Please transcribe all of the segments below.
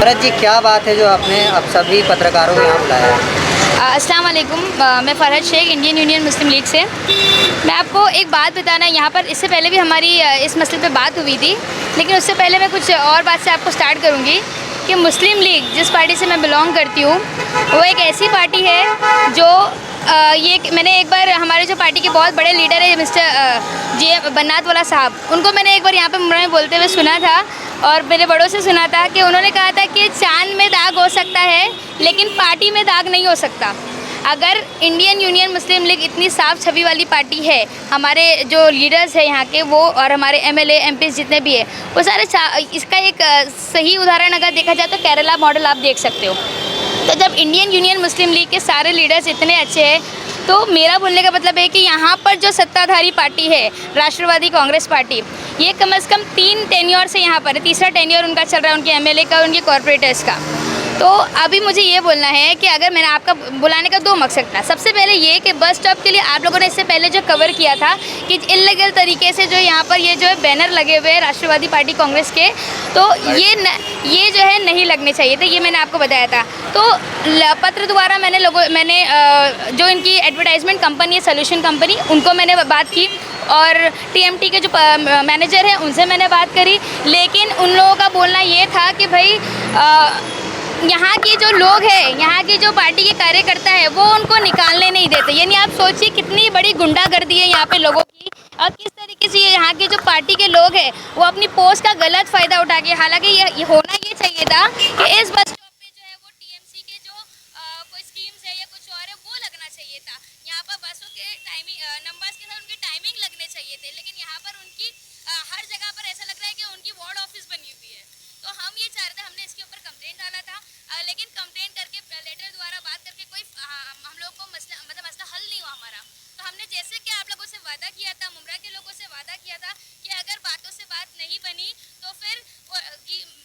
भरत जी, क्या बात है जो आपने अब सभी पत्रकारों को यहाँ बुलाया है? अस्सलाम वालेकुम। मैं फ़रहत शेख, इंडियन यूनियन मुस्लिम लीग से। मैं आपको एक बात बताना है यहाँ पर, इससे पहले भी हमारी इस मसले पे बात हुई थी, लेकिन उससे पहले मैं कुछ और बात से आपको स्टार्ट करूँगी कि मुस्लिम लीग जिस पार्टी से मैं बिलोंग करती हूँ वो एक ऐसी पार्टी है जो मैंने एक बार हमारे जो पार्टी के बहुत बड़े लीडर है मिस्टर जी बनात वाला साहब, उनको मैंने एक बार यहाँ पे मुमरा में बोलते हुए सुना था और मेरे बड़ों से सुना था कि उन्होंने कहा था कि चांद में दाग हो सकता है लेकिन पार्टी में दाग नहीं हो सकता। अगर इंडियन यूनियन मुस्लिम लीग इतनी साफ़ छवि वाली पार्टी है, हमारे जो लीडर्स हैं यहाँ के वो और हमारे एमएलए एमपी जितने भी है वो सारे, इसका एक सही उदाहरण अगर देखा जाए तो केरला मॉडल आप देख सकते हो। तो जब इंडियन यूनियन मुस्लिम लीग के सारे लीडर्स इतने अच्छे हैं तो मेरा बोलने का मतलब है कि यहाँ पर जो सत्ताधारी पार्टी है राष्ट्रवादी कांग्रेस पार्टी, ये कम से कम 3 टेन्योर से यहाँ पर है, तीसरा टेन्योर उनका चल रहा है, उनके एमएलए का, उनके कॉरपोरेटर्स का। तो अभी मुझे ये बोलना है कि अगर मैंने आपका बुलाने का 2 मकसद था। सबसे पहले ये कि बस स्टॉप के लिए आप लोगों ने इससे पहले जो कवर किया था कि इल्लीगल तरीके से जो यहाँ पर ये जो है बैनर लगे हुए हैं राष्ट्रवादी पार्टी कांग्रेस के, तो ये जो है नहीं लगने चाहिए थे, ये मैंने आपको बताया था। तो पत्र द्वारा मैंने जो इनकी एडवर्टाइजमेंट कंपनी है सोल्यूशन कंपनी, उनको मैंने बात की और टीएमटी के जो मैनेजर हैं उनसे मैंने बात करी, लेकिन उन लोगों का बोलना ये था कि भाई यहाँ के जो लोग हैं, यहाँ की जो पार्टी के कार्यकर्ता है वो उनको निकालने नहीं देते। यानी आप सोचिए कितनी बड़ी गुंडागर्दी है यहाँ पे लोगों की और किस तरीके से यहाँ के जो पार्टी के लोग हैं वो अपनी पोस्ट का गलत फ़ायदा उठा के, हालांकि ये होना ये चाहिए था कि इस बस स्टॉप पे जो है वो टीएमसी के जो कोई स्कीम्स है या कुछ और है वो लगना चाहिए था। यहाँ पर बसों के टाइमिंग नंबर्स के साथ उनकी टाइमिंग लगने चाहिए थे, लेकिन यहाँ पर उनकी हर जगह पर ऐसा लग रहा है कि उनकी वार्ड ऑफिस बनी हुई है। तो हम ये चाह रहे थे, हमने इसके ऊपर कंप्लेंट डाला था, लेकिन कंप्लेंट करके लेटर द्वारा बात करके कोई हम लोग को मसला हल नहीं हुआ हमारा। तो हमने जैसे कि आप लोगों से वादा किया था, मुमरा के लोगों से वादा किया था कि अगर बातों से बात नहीं बनी तो फिर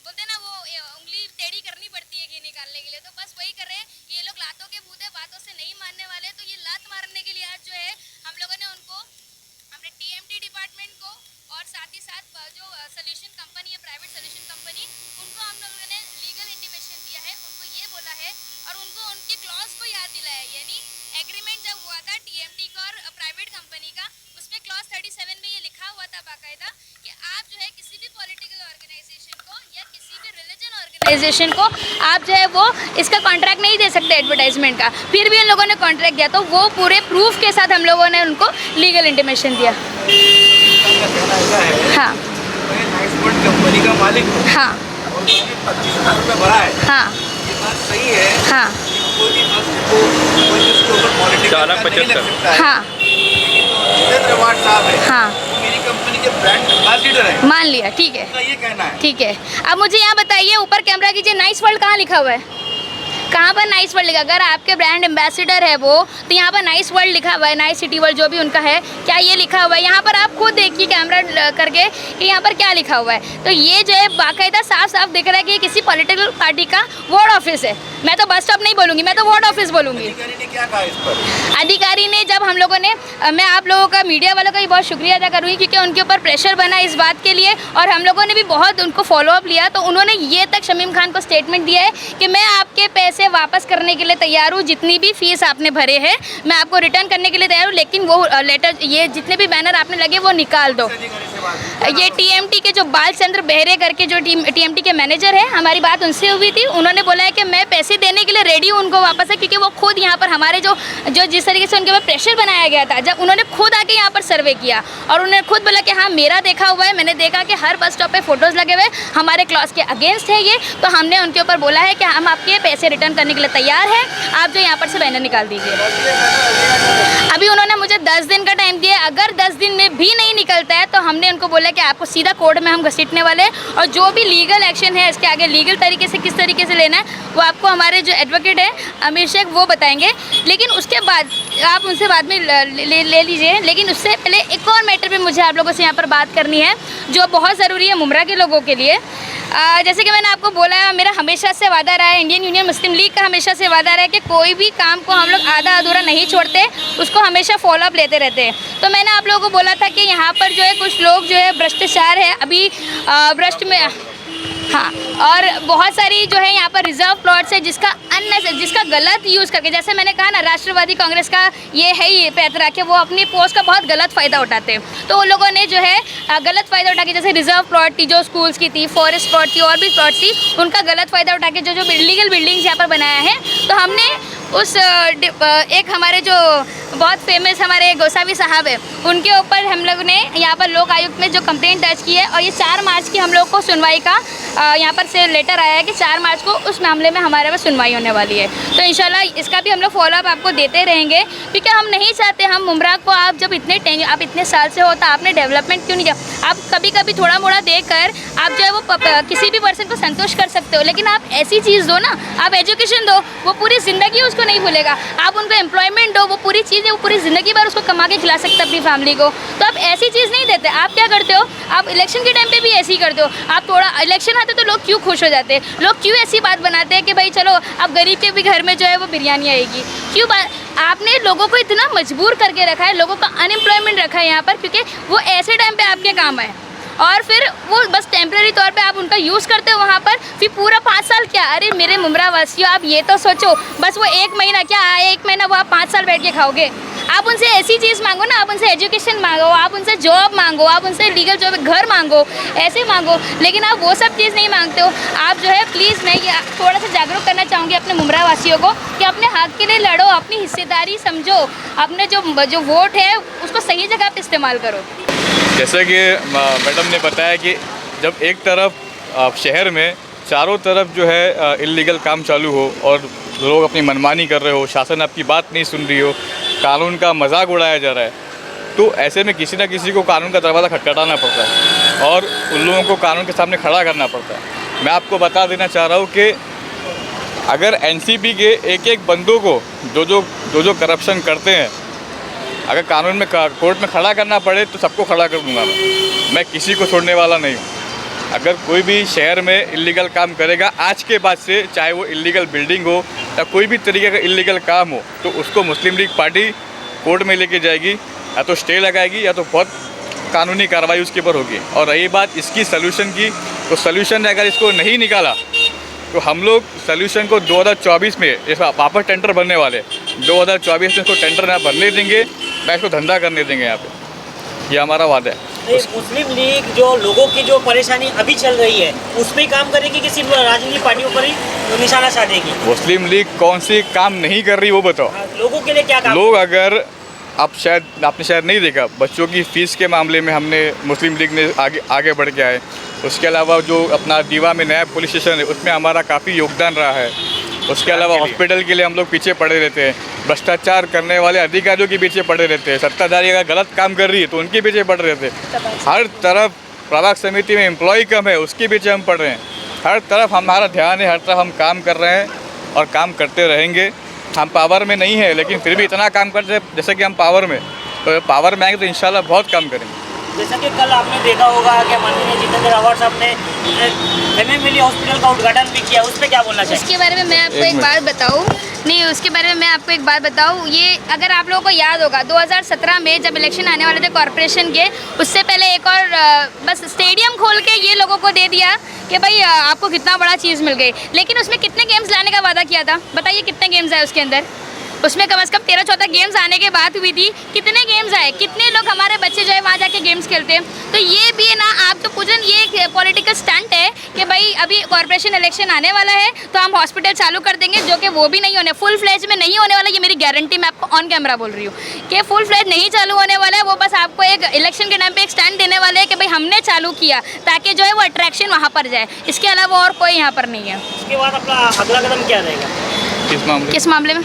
बोलते ना वो उंगली टेढ़ी करनी पड़ती है घी निकालने के लिए, तो बस वही कर रहे हैं। ये लोग लातों के भूत है, बातों से नहीं मानने वाले, तो ये लात मारने के लिए आज जो है हम लोगों ने उनको, हमने टीएमटी डिपार्टमेंट को और साथ ही साथ जो सोल्यूशन कंपनी है, प्राइवेट सोल्यूशन कंपनी, उनको हम लोगों ने लीगल इंटीमेशन दिया है, उनको ये बोला है और उनको उनके क्लॉज को याद दिलाया। यानी एग्रीमेंट जब हुआ था टीएमटी का और प्राइवेट कंपनी का, उसमें क्लॉज 37 में ये लिखा हुआ था बाकायदा कि आप जो है किसी भी पॉलिटिकल ऑर्गेनाइजेशन को या किसी भी रिलीजन ऑर्गेनाइजेशन को आप जो है वो इसका कॉन्ट्रैक्ट नहीं दे सकते एडवर्टाइजमेंट का। फिर भी उन लोगों ने कॉन्ट्रैक्ट दिया, तो वो पूरे प्रूफ के साथ हम लोगों ने उनको लीगल इंटीमेशन दिया। हाँ, कंपनी का मालिक हो, हाँ, और 25,000 रुपये भरा है, हाँ, ये बात सही है। हाँ, कोई भी उसके ऊपर पॉलिटिकल नहीं लग सकता है। हाँ, जितेंद्र वाड साहब है, हाँ, वो मेरी कंपनी के ब्रांड एम्बेसडर है, मान लिया, ठीक है, उनका ये कहना है। ठीक है। अब मुझे यहाँ बताइए, ऊपर कैमरा कीजिए, नाइस वर्ल्ड कहाँ लिखा हुआ है? कहाँ पर नाइस वर्ल्ड लिखा? अगर आपके ब्रांड एम्बेसडर है वो, तो यहाँ पर नाइस वर्ल्ड लिखा हुआ है, नाइस सिटी वर्ल्ड जो भी उनका है, क्या ये लिखा हुआ है? यहाँ पर आप खुद देखिए कैमरा करके कि यहाँ पर क्या लिखा हुआ है। तो ये जो है बाकायदा साफ साफ दिख रहा है कि ये किसी पॉलिटिकल पार्टी का वार्ड ऑफिस है। मैं तो बस स्टॉप नहीं बोलूँगी, मैं तो वार्ड ऑफिस बोलूँगी। अधिकारी ने क्या कहा इस पर? अधिकारी ने, जब हम लोगों ने, मैं आप लोगों का, मीडिया वालों का भी बहुत शुक्रिया अदा करूँगी क्योंकि उनके ऊपर प्रेशर बना इस बात के लिए और हम लोगों ने भी बहुत उनको फॉलोअप लिया, तो उन्होंने ये तक शमीम खान को स्टेटमेंट दिया है कि मैं आपके पैसे वापस करने के लिए तैयार हूँ, जितनी भी फीस आपने भरे हैं मैं आपको रिटर्न करने के लिए तैयार हूँ, लेकिन वो लेटर, ये जितने भी बैनर आपने लगे वो निकाल दो। ये टीएमटी के जो बालचंद्र बेहरे करके जो टीएमटी के मैनेजर हैं, हमारी बात उनसे हुई थी, उन्होंने बोला है कि मैं पैसे देने के लिए रेडी हूँ उनको वापस है, क्योंकि वो खुद यहाँ पर हमारे जो जिस तरीके से उनके ऊपर प्रेशर बनाया गया था, जब उन्होंने खुद आके यहाँ पर सर्वे किया और उन्होंने खुद बोला कि हाँ मेरा देखा हुआ है, मैंने देखा कि हर बस स्टॉप पे फोटोज़ लगे हुए हमारे क्लॉज के अगेंस्ट है ये, तो हमने उनके ऊपर बोला है कि हम आपके पैसे रिटर्न करने के लिए तैयार हैं, आप जो यहाँ पर से बैनर निकाल दीजिए। अभी उन्होंने मुझे 10 दिन का टाइम दिया, अगर 10 दिन में भी नहीं निकलता है तो हमने उनको बोला कि आपको सीधा कोर्ट में हम घसीटने वाले हैं और जो भी लीगल एक्शन है इसके आगे लीगल तरीके से किस तरीके से लेना है वो आपको हमारे जो एडवोकेट है अमीर शेख वो बताएंगे, लेकिन उसके बाद आप उनसे बाद में ले लीजिए। लेकिन उससे पहले एक और मैटर पे मुझे आप लोगों से यहाँ पर बात करनी है जो बहुत ज़रूरी है मुमरा के लोगों के लिए। जैसे कि मैंने आपको बोला है, मेरा हमेशा से वादा रहा है, इंडियन यूनियन मुस्लिम लीग का हमेशा से वादा रहा है कि कोई भी काम को हम लोग आधा अधूरा नहीं छोड़ते, उसको हमेशा फॉलोअप लेते रहते हैं। तो मैंने आप लोगों को बोला था कि यहाँ पर जो है कुछ लोग जो है भ्रष्टाचार है, अभी भ्रष्ट में हाँ, और बहुत सारी जो है यहाँ पर रिजर्व प्लॉट्स है जिसका गलत यूज़ करके, जैसे मैंने कहा ना, राष्ट्रवादी कांग्रेस का ये है ही पैतरा कि वो अपनी पोस्ट का बहुत गलत फ़ायदा उठाते हैं। तो उन लोगों ने जो है गलत फ़ायदा उठा के, जैसे रिजर्व प्लॉट थी जो स्कूल्स की थी, फॉरेस्ट प्लॉट थी, और भी प्लॉट थी, उनका गलत फ़ायदा उठा के जो इलीगल बिल्डिंग्स यहाँ पर बनाया है। तो हमने उस एक हमारे जो बहुत फेमस हमारे गोसावी साहब है, उनके ऊपर हम लोग ने यहाँ पर लोक आयुक्त में जो कंप्लेंट दर्ज की है, और ये 4 मार्च की हम लोग को सुनवाई का यहाँ पर से लेटर आया है कि 4 मार्च को उस मामले में हमारे पास सुनवाई होने वाली है। तो इंशाल्लाह इसका भी हम लोग फॉलोअप आपको देते रहेंगे, क्योंकि हम नहीं चाहते, हम मुमरा को आप जब आप इतने साल से हो तो आपने डेवलपमेंट क्यों नहीं किया? आप कभी कभी थोड़ा मोड़ा देकर आप जो है वो किसी भी पर्सन को संतुष्ट कर सकते हो, लेकिन आप ऐसी चीज़ दो ना, आप एजुकेशन दो, वो पूरी ज़िंदगी उसको नहीं भूलेगा। आप उनको एम्प्लॉयमेंट दो, वो पूरी चीज़ें वो पूरी ज़िंदगी भर उसको कमा के खिला सकते अपनी फैमिली को। तो आप ऐसी चीज़ नहीं देते। आप क्या करते हो? आप इलेक्शन के टाइम पे भी ऐसे ही करते हो। आप थोड़ा इलेक्शन आते तो लोग क्यों खुश हो जाते हैं, लोग क्यों ऐसी बात बनाते हैं कि भाई चलो अब गरीब के भी घर में जो है वो बिरयानी आएगी। क्यों आपने लोगों को इतना मजबूर करके रखा है, लोगों का अनएम्प्लॉयमेंट रखा है यहाँ पर, क्योंकि वो ऐसे टाइम पे आपके काम आए, और फिर वो बस टेम्प्रेरी तौर पे आप उनका यूज़ करते हो वहाँ पर। फिर पूरा 5 साल क्या, अरे मेरे मुमरा वासियों, आप ये तो सोचो, बस वो 1 महीना क्या, 1 महीना वो आप 5 साल बैठ के खाओगे। आप उनसे ऐसी चीज़ मांगो ना, आप उनसे एजुकेशन मांगो, आप उनसे जॉब मांगो, आप उनसे लीगल जॉब, घर मांगो, ऐसे मांगो, लेकिन आप वो सब चीज़ नहीं मांगते हो। आप जो है प्लीज़, मैं ये थोड़ा सा जागरूक करना चाहूँगी अपने मुमरा वासियों को कि अपने हक के लिए लड़ो, अपनी हिस्सेदारी समझो, अपने जो वोट है उसको सही जगह पर इस्तेमाल करो। जैसा कि मैडम ने बताया कि जब एक तरफ शहर में चारों तरफ जो है इल्लीगल काम चालू हो और लोग अपनी मनमानी कर रहे हो, शासन आपकी बात नहीं सुन रही हो, कानून का मजाक उड़ाया जा रहा है, तो ऐसे में किसी ना किसी को कानून का दरवाज़ा खटखटाना पड़ता है और उन लोगों को कानून के सामने खड़ा करना पड़ता है। मैं आपको बता देना चाह रहा हूँ कि अगर एनसीपी के एक बंदों को जो करप्शन करते हैं, अगर कानून में कोर्ट में खड़ा करना पड़े तो सबको खड़ा कर दूंगा मैं किसी को छोड़ने वाला नहीं हूँ। अगर कोई भी शहर में इल्लीगल काम करेगा आज के बाद से, चाहे वो इल्लीगल बिल्डिंग हो या कोई भी तरीके का इल्लीगल काम हो, तो उसको मुस्लिम लीग पार्टी कोर्ट में लेके जाएगी, या तो स्टे लगाएगी या तो बहुत कानूनी कार्रवाई उसके ऊपर होगी। और रही बात इसकी सलूशन की, तो सलूशन ने अगर इसको नहीं निकाला तो हम लोग सलूशन को 2024 में, जैसा वापस टेंडर बनने वाले 2024 में इसको टेंडर ना बनने देंगे, ना इसको धंधा करने देंगे यहाँ पे, ये हमारा वादा है। मुस्लिम लीग जो लोगों की जो परेशानी अभी चल रही है उस पर ही काम करेगी कि सिर्फ राजनीतिक पार्टियों पर ही निशाना साधेगी? मुस्लिम लीग कौन सी काम नहीं कर रही वो बताओ। लोगों के लिए क्या काम? लोग अगर आपने शायद नहीं देखा, बच्चों की फ़ीस के मामले में हमने मुस्लिम लीग ने आगे बढ़ के आए। उसके अलावा जो अपना दीवा में नया पुलिस स्टेशन है उसमें हमारा काफ़ी योगदान रहा है। उसके अलावा हॉस्पिटल के लिए हम लोग पीछे पड़े रहते हैं, भ्रष्टाचार करने वाले अधिकारियों के पीछे पड़े रहते हैं, सत्ताधारी अगर गलत काम कर रही है तो उनके पीछे पड़ रहे थे। हर तरफ प्रभाग समिति में एम्प्लॉय कम है, उसके पीछे हम पड़ रहे हैं। हर तरफ हमारा ध्यान है, हर तरफ हम काम कर रहे हैं और काम करते रहेंगे। हम पावर में नहीं है लेकिन फिर भी इतना काम करते हैं जैसे कि हम पावर में, तो पावर में आएंगे तो इंशाल्लाह बहुत काम करेंगे। जैसा कि कल आपने देखा होगा कि माननीय जितेंद्र अवार्ड साहब ने एमएमएलई हॉस्पिटल का उद्घाटन भी किया, उस पर क्या बोलना चाहिए? उसके बारे में मैं आपको एक बात बताऊं, नहीं उसके बारे में मैं आपको एक बात बताऊं, ये अगर आप लोगों को याद होगा 2017 में जब इलेक्शन आने वाले थे कॉरपोरेशन के, उससे पहले एक और बस स्टेडियम खोल के ये लोगों को दे दिया कि भाई आपको कितना बड़ा चीज़ मिल गई, लेकिन उसमें कितने गेम्स लाने का वादा किया था? बताइए कितने गेम्स आए उसके अंदर? उसमें कम से कम 13-14 गेम्स आने के बात हुई थी। कितने गेम्स आए, कितने लोग हमारे बच्चे जो है वहाँ जाके गेम्स खेलते हैं? तो ये भी है ना, आप तो पूजन ये एक पॉलिटिकल स्टंट है कि भाई अभी कॉर्पोरेशन इलेक्शन आने वाला है तो हम हॉस्पिटल चालू कर देंगे, जो कि वो भी नहीं होने, फुल फ्लेज में नहीं होने वाला। ये मेरी गारंटी, मैं आपको ऑन कैमरा बोल रही हूँ कि फुल फ्लेज नहीं चालू होने वाला है। वो बस आपको एक इलेक्शन के टाइम पर एक स्टंट देने वाले हैं कि भाई हमने चालू किया ताकि जो है वो अट्रैक्शन वहाँ पर जाए, इसके अलावा और कोई यहाँ पर नहीं है। उसके बाद अपना अगला कदम क्या रहेगा? किस मामले में?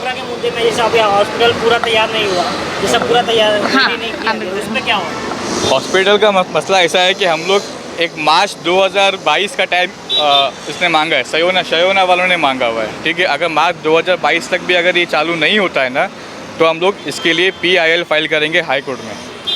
के मुद्दे में जैसे अभी हॉस्पिटल पूरा तैयार नहीं हुआ, जैसा पूरा तैयार नहीं किया, उसमें क्या हुआ? हॉस्पिटल का मसला ऐसा है कि हम लोग एक मार्च 2022 का टाइम इसने मांगा है, शयोना वालों ने मांगा हुआ है, ठीक है। अगर मार्च 2022 तक भी अगर ये चालू नहीं होता है ना, तो हम लोग इसके लिए PIL फाइल करेंगे हाई कोर्ट में,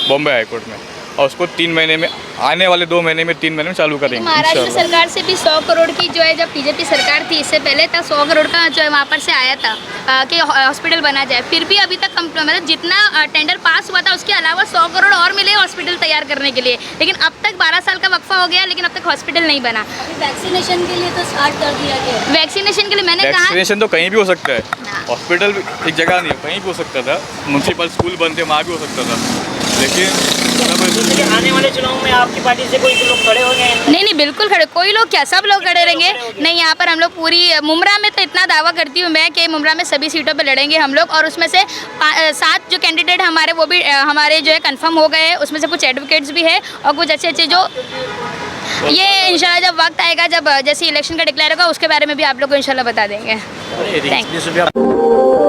बॉम्बे हाई कोर्ट में, और उसको 3 महीने में आने वाले 2 महीने में 3 महीने में चालू करेंगे महाराष्ट्र इंशाल्लाह। सरकार से भी 100 करोड़ की जो है, जब बीजेपी सरकार थी इससे पहले तब 100 करोड़ का जो है वहाँ पर से आया था कि हॉस्पिटल बना जाए। फिर भी अभी तक मतलब जितना टेंडर पास हुआ था उसके अलावा 100 करोड़ और मिले हॉस्पिटल तैयार करने के लिए, लेकिन अब तक 12 साल का वक्फा हो गया, लेकिन अब तक हॉस्पिटल नहीं बना। वैक्सीनेशन के लिए तो स्टार्ट कर दिया गया है। वैक्सीनेशन के लिए मैंने कहा वैक्सीनेशन तो कहीं भी हो सकता है, हाँ। हॉस्पिटल एक जगह नहीं है, कहीं भी हो सकता था। म्यूनसिपल स्कूल बनते वहाँ भी हो सकता था, लेकिन जैसे कि आने वाले चुनाव में आपकी पार्टी से कोई लोग खड़े हो गए? नहीं बिल्कुल खड़े, कोई लोग क्या, सब लोग खड़े रहेंगे। नहीं, यहाँ पर हम लोग पूरी मुमरा में तो इतना दावा करती हूँ मैं कि मुमरा में सभी सीटों पे लड़ेंगे हम लोग, और उसमें से 7 जो कैंडिडेट हमारे वो भी हमारे जो है कंफर्म हो गए हैं। उसमें से कुछ एडवोकेट्स भी है और कुछ अच्छे जो ये इंशाल्लाह जब वक्त आएगा, जब जैसे इलेक्शन का डिक्लेयर होगा उसके बारे में भी आप लोग को इंशाल्लाह बता देंगे। Thank you.